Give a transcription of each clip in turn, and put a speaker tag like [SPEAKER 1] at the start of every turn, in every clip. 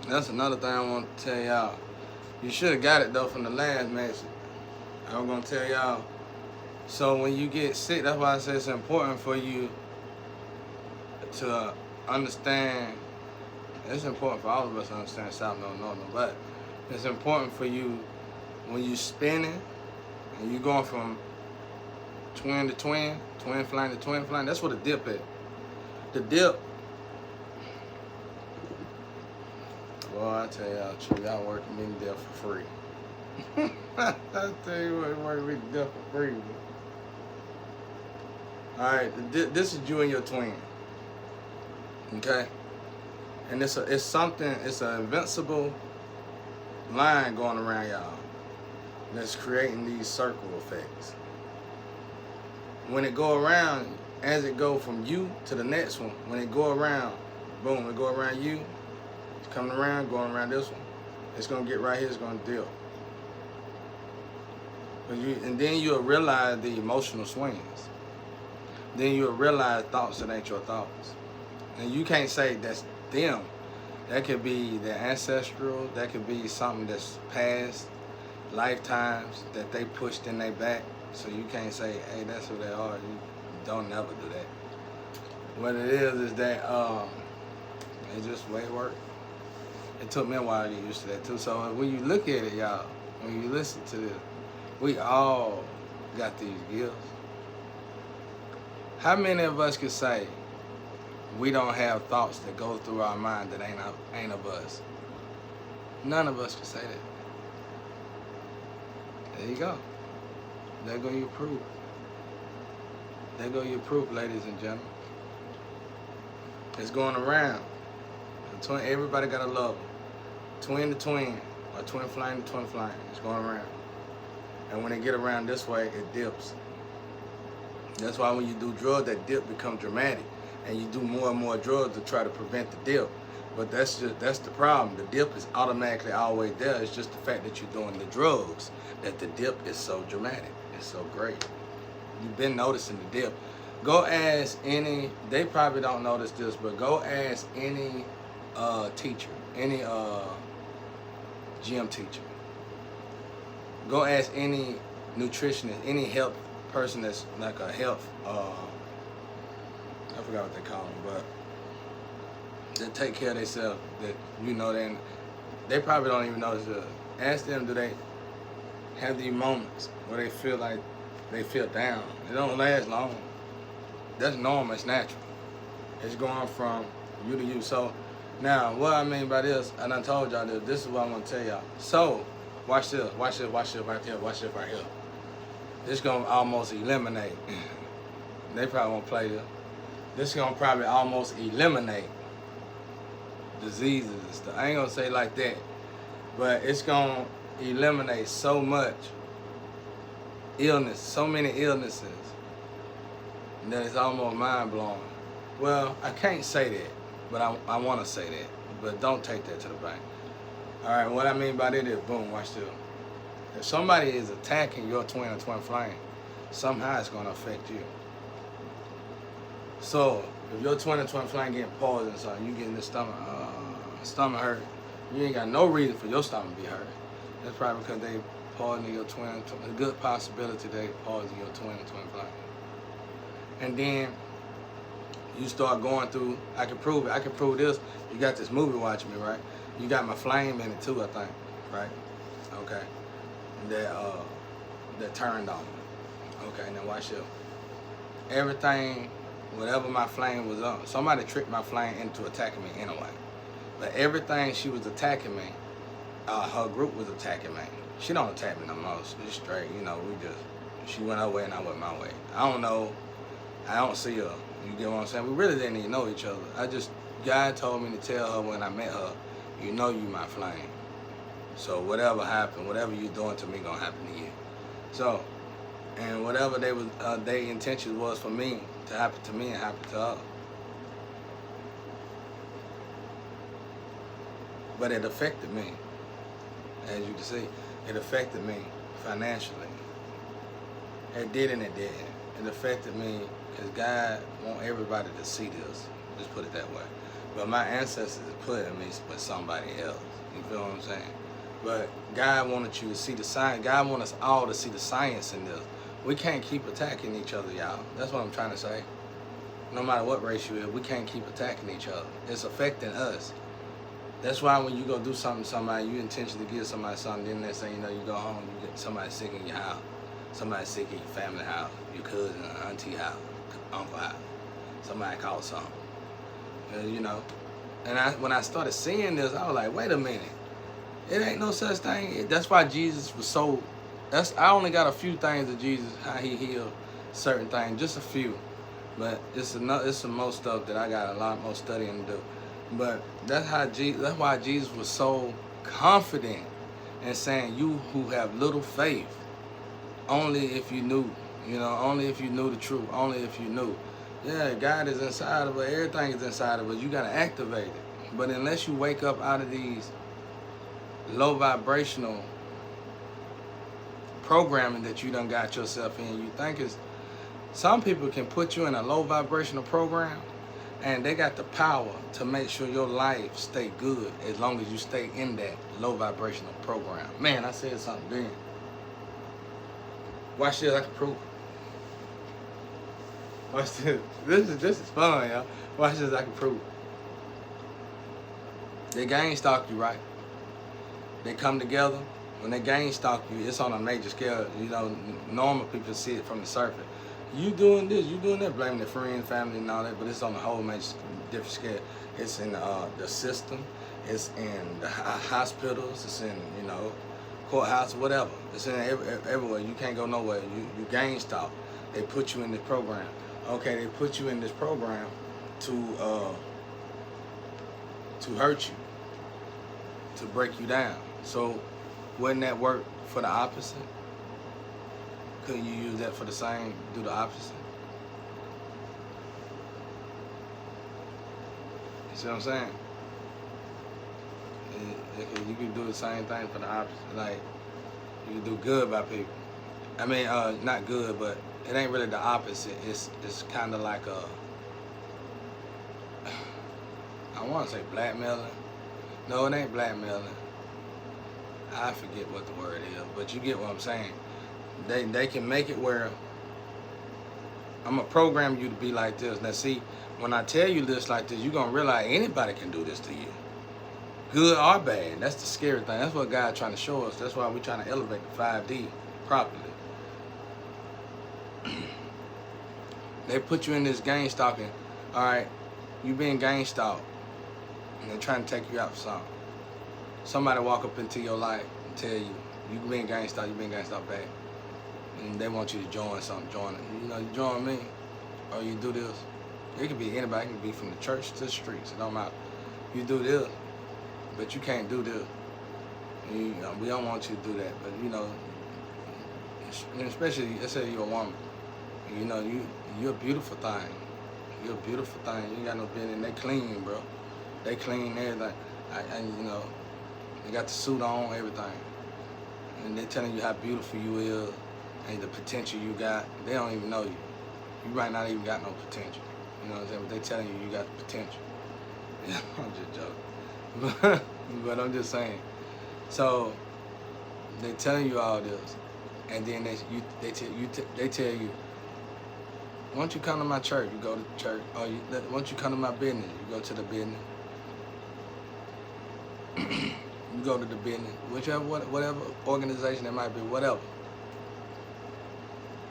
[SPEAKER 1] That's another thing I want to tell y'all. You should have got it though from the last match. I was gonna tell y'all. So when you get sick, that's why I say it's important for you to understand. It's important for all of us to understand South no, but it's important for you when you spinning and you going from twin to twin, twin flying to twin flying. That's what a dip is. The dip. Boy, I tell y'all, true, y'all working me to death for free. I tell you what, working me to death for free. All right, this is you and your twin. Okay, and it's an invincible line going around y'all that's creating these circle effects. When it go around, as it go from you to the next one, when it go around, boom, it go around you, it's coming around, going around this one, it's gonna get right here, it's gonna dip. And then you'll realize the emotional swings. Then you'll realize thoughts that ain't your thoughts. And you can't say that's them. That could be their ancestral, that could be something that's past lifetimes that they pushed in their back. So you can't say, hey, that's who they are. You don't never do that. What it is that it's just the way it works. It took me a while to get used to that too. So when you look at it, y'all, when you listen to this, we all got these gifts. How many of us could say we don't have thoughts that go through our mind that ain't of us? None of us can say that. There you go. There go your proof. There go your proof, ladies and gentlemen. It's going around. Everybody got a lover. Twin to twin, or twin flying to twin flying. It's going around. And when they get around this way, it dips. That's why when you do drugs, that dip becomes dramatic. And you do more and more drugs to try to prevent the dip. But that's the problem. The dip is automatically always there. It's just the fact that you're doing the drugs that the dip is so dramatic. It's so great. You've been noticing the dip. Go ask any, they probably don't notice this, but go ask any teacher, any gym teacher. Go ask any nutritionist, any health person that's like a health, I forgot what they call them, but they take care of themselves, that you know, they probably don't even notice it. Ask them, do they have these moments where they feel like they feel down? It don't last long. That's normal, it's natural. It's going from you to you. So now, what I mean by this, and I told y'all this is what I'm gonna tell y'all. So, watch this right here, watch this right here. This gonna almost eliminate. They probably won't play this. This gonna probably almost eliminate diseases and stuff. I ain't gonna say like that, but it's gonna eliminate so much illness, so many illnesses, that it's almost mind-blowing. Well, I can't say that, but I want to say that, but don't take that to the bank. All right, what I mean by that is, boom, watch this. If somebody is attacking your twin or twin flame, somehow it's going to affect you. So, if your twin or twin flame getting poisoned, so you getting the stomach hurt, you ain't got no reason for your stomach to be hurt. That's probably because they poisoning your twin. A good possibility they poison your twin or twin flame. And then you start going through, I can prove it. I can prove this. You got this movie watching me, right? You got my flame in it too, I think, right? Okay. That turned on me. Okay, now watch this. Everything, whatever my flame was on, somebody tricked my flame into attacking me anyway. But everything she was attacking me, her group was attacking me. She don't attack me no more. She's straight, you know, she went her way and I went my way. I don't know. I don't see her. You get what I'm saying? We really didn't even know each other. God told me to tell her when I met her, you know you my flame. So whatever happened, whatever you doing to me, gonna happen to you. So, and whatever their intention was for me to happen to me and happen to her. But it affected me. As you can see, it affected me financially. It did and it didn't. It affected me because God wants everybody to see this. Just put it that way. But my ancestors put me with somebody else. You feel what I'm saying? But God wanted you to see the science. God wants us all to see the science in this. We can't keep attacking each other, y'all. That's what I'm trying to say. No matter what race you is, we can't keep attacking each other. It's affecting us. That's why when you go do something to somebody, you intentionally give somebody something, then next thing you know, you go home, you get somebody sick in your house. Somebody sick in your family house, your cousin, auntie house, uncle house. Somebody called something. You know. And when I started seeing this, I was like, wait a minute. It ain't no such thing. That's why Jesus was so, I only got a few things of Jesus, how he healed certain things, just a few. But it's some more stuff that I got a lot more studying to do. But that's why Jesus was so confident in saying, you who have little faith, only if you knew, only if you knew the truth, only if you knew. Yeah, God is inside of us, everything is inside of us, you gotta activate it. But unless you wake up out of these low vibrational programming that you done got yourself in, you think some people can put you in a low vibrational program and they got the power to make sure your life stay good as long as you stay in that low vibrational program. Man, I said something then. Watch this, I can prove it. Watch this. This is fun, y'all. Watch this, I can prove it. They gang stalk you, right? They come together. When they gang stalk you, it's on a major scale. Normal people see it from the surface. You doing this, you doing that, blaming their friends, family, and all that, but it's on a whole major different scale. It's in the system, it's in the hospitals, it's in, courthouse, whatever. It's in everywhere. You can't go nowhere. You gang stalk. They put you in this program. Okay, they put you in this program to hurt you, to break you down. So wouldn't that work for the opposite? Couldn't you use that for the same, do the opposite? You see what I'm saying? You can do the same thing for the opposite. Like, you can do good by people. I mean, not good, but it ain't really the opposite. It's kind of like I want to say blackmailing. No, it ain't blackmailing. I forget what the word is, but you get what I'm saying. They can make it where I'm going to program you to be like this. Now see, when I tell you this like this, you're going to realize anybody can do this to you. Good or bad. That's the scary thing. That's what God's trying to show us. That's why we're trying to elevate the 5D properly. They put you in this gang stalking. All right, you being gang stalked. And they're trying to take you out for something. Somebody walk up into your life and tell you, you been gang stalked, you been gang stalked bad. And they want you to join something, join it. You join me, or you do this. It could be anybody, it could be from the church to the streets, it don't matter. You do this, but you can't do this. We don't want you to do that, but especially, let's say you're a woman. You're a beautiful thing. You're a beautiful thing. You ain't got no business. They clean, bro. They clean everything. They got the suit on, everything. And they're telling you how beautiful you is and the potential you got. They don't even know you. You might not even got no potential. You know what I'm saying? But they telling you got the potential. Yeah, I'm just joking. But I'm just saying. So they telling you all this, and then they tell you, why don't you come to my church? You go to the church. Or why don't you come to my business? You go to the business. You go to the business, whatever organization it might be, whatever.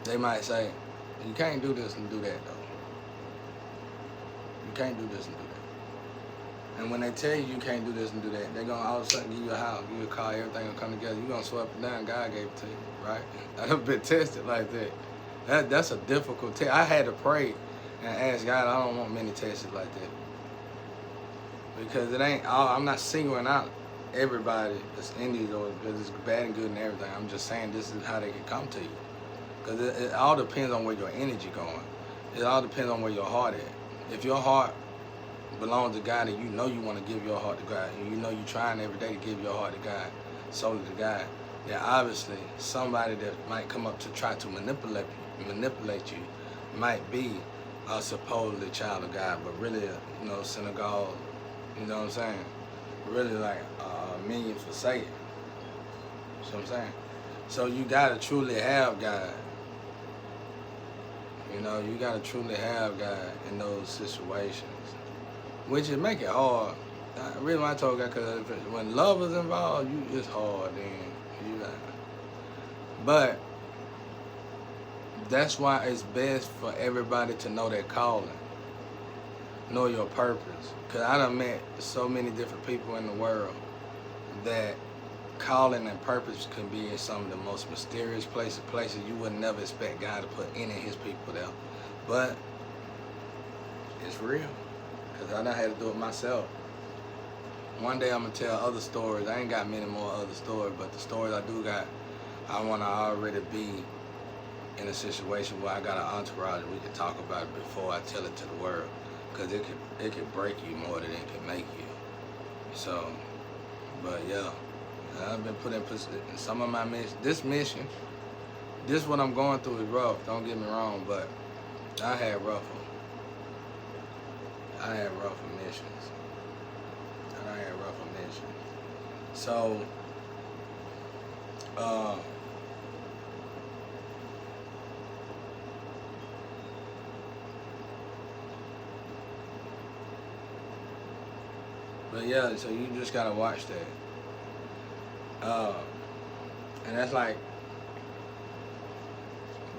[SPEAKER 1] They might say, you can't do this and do that, though. You can't do this and do that. And when they tell you can't do this and do that, they're going to all of a sudden give you a house, give you a car, everything will come together. You're going to swear up and down, God gave it to you, right? I've been tested like that. That's a difficult test. I had to pray and ask God, I don't want many tests like that. Because it ain't, I'm not singling out everybody that's in these doors because it's bad and good and everything. I'm just saying this is how they can come to you. Because it all depends on where your energy going. It all depends on where your heart is. If your heart belongs to God and you know you want to give your heart to God, and you know you're trying every day to give your heart to God, solely to God, then obviously somebody that might come up to try to manipulate you might be a supposedly child of God, but really, synagogue You know what I'm saying? Really like a million for Satan. You know what I'm saying? So you gotta truly have God. You know, you gotta truly have God in those situations, which is make it hard. The reason why I told God, because when love is involved, it's hard. Then you got. But that's why it's best for everybody to know their calling, know your purpose. Because I done met so many different people in the world that calling and purpose can be in some of the most mysterious places you would never expect God to put any of his people there. But it's real, because I done had to do it myself. One day I'm going to tell other stories. I ain't got many more other stories, but the stories I do got, I want to already be in a situation where I got an entourage and we can talk about it before I tell it to the world, because it could break you more than it can make you. So, but yeah, I've been put in some of my mission. This what I'm going through is rough. Don't get me wrong, but I had rougher missions. So, but yeah, so you just gotta watch that. And that's like,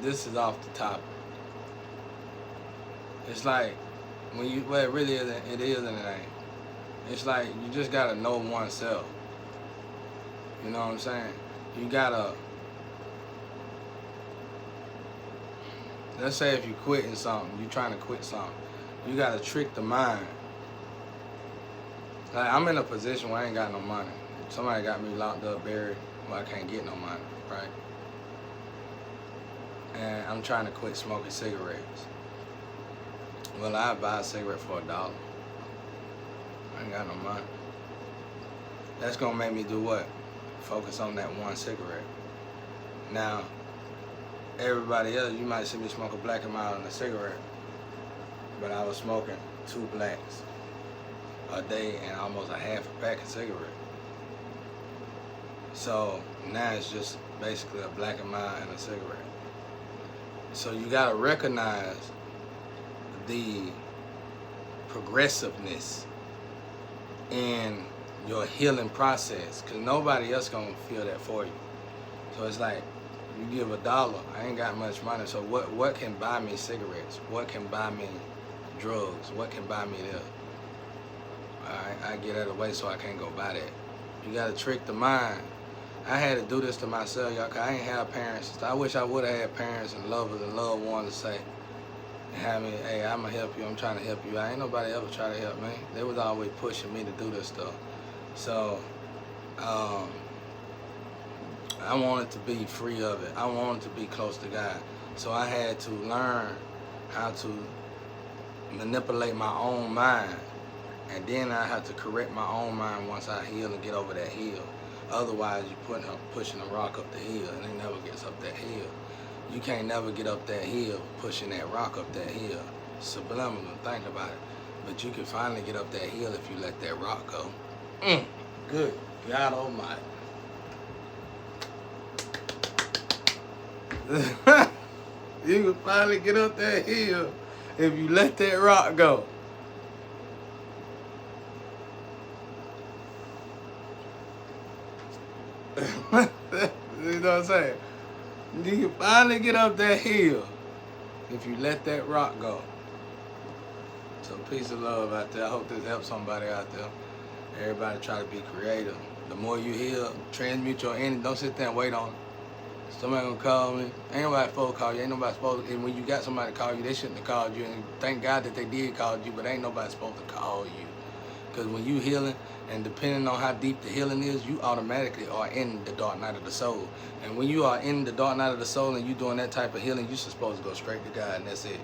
[SPEAKER 1] this is off the topic. It's like, when you, well, it really isn't, it is and it ain't. It's like, you just gotta know oneself. You know what I'm saying? You gotta, let's say if you quitting something, you trying to quit something, you gotta trick the mind. Like, I'm in a position where I ain't got no money. Somebody got me locked up, buried, where I can't get no money, right? And I'm trying to quit smoking cigarettes. Well, I buy a cigarette for $1. I ain't got no money. That's gonna make me do what? Focus on that one cigarette. Now, everybody else, you might see me smoke a Black and Mild and a cigarette, but I was smoking 2 blacks a day and almost a half a pack of cigarettes. So now it's just basically a Black and Mild and a cigarette. So you gotta recognize the progressiveness in your healing process, because nobody else gonna feel that for you. So it's like, you give $1, I ain't got much money, so what can buy me cigarettes? What can buy me drugs? What can buy me this? I get out of the way so I can't go buy that. You gotta trick the mind. I had to do this to myself, y'all, because I ain't have parents. I wish I would have had parents and lovers and loved ones to say, have me, hey, I'm gonna help you, I'm trying to help you. I ain't nobody ever try to help me. They was always pushing me to do this stuff. So, I wanted to be free of it. I wanted to be close to God. So I had to learn how to manipulate my own mind. And then I had to correct my own mind once I heal and get over that hill. Otherwise, you're pushing a rock up the hill and it never gets up that hill. You can't never get up that hill pushing that rock up that hill. Subliminal, think about it. But you can finally get up that hill if you let that rock go. Good God Almighty. You can finally get up that hill if you let that rock go. You know what I'm saying? You can finally get up that hill if you let that rock go. So peace and love out there. I hope this helps somebody out there. Everybody try to be creative. The more you heal, transmute your energy. Don't sit there and wait on it. Somebody gonna call me. Ain't nobody supposed to call you. Ain't nobody supposed to. And when you got somebody to call you, they shouldn't have called you. And thank God that they did call you, but ain't nobody supposed to call you. Because when you healing, and depending on how deep the healing is, you automatically are in the dark night of the soul. And when you are in the dark night of the soul and you doing that type of healing, you're supposed to go straight to God, and that's it.